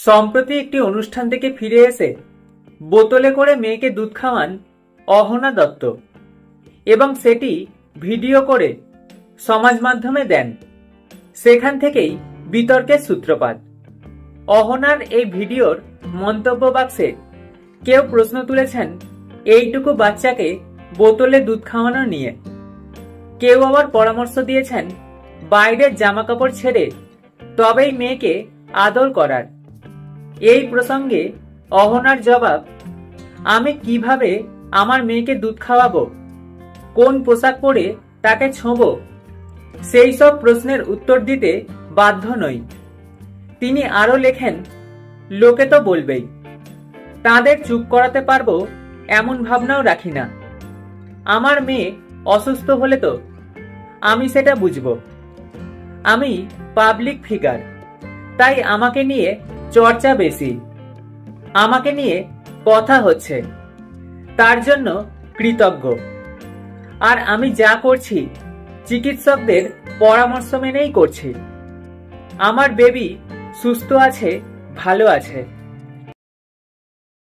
সম্প্রতি একটি অনুষ্ঠান থেকে ফিরে এসে বোতলে করে মেয়েকে দুধ খাওয়ান অহনা দত্ত এবং সেটি ভিডিও করে সমাজ মাধ্যমে দেন। সেখান থেকেই বিতর্কের সূত্রপাত। অহনার এই ভিডিওর মন্তব্য বাক্সে কেউ প্রশ্ন তুলেছেন এইটুকু বাচ্চাকে বোতলে দুধ খাওয়ানো নিয়ে। কেউ আবার পরামর্শ দিয়েছেন বাইরের জামাকাপড় ছেড়ে তবেই মেয়েকে আদর করার। এই প্রসঙ্গে অহনার জবাব, আমি কিভাবে আমার মেয়েকে দুধ খাওয়াবো, কোন পোশাক পরে তাকে ছোঁবো, সেই সব প্রশ্নের উত্তর দিতে বাধ্য নই। তিনি আরো লেখেন, লোকে তো বলবেই, তাদের চুপ করাতে পারবো এমন ভাবনাও রাখি না। আমার মেয়ে অসুস্থ হলে তো আমি সেটা বুঝবো। আমি পাবলিক ফিগার, তাই আমাকে নিয়ে চর্চা বেশি, আমাকে নিয়ে কথা হচ্ছে, তার জন্য কৃতজ্ঞ। আর আমি যা করছি চিকিৎসকদের পরামর্শ মেনেই করছি। আমার বেবি সুস্থ আছে, ভালো আছে।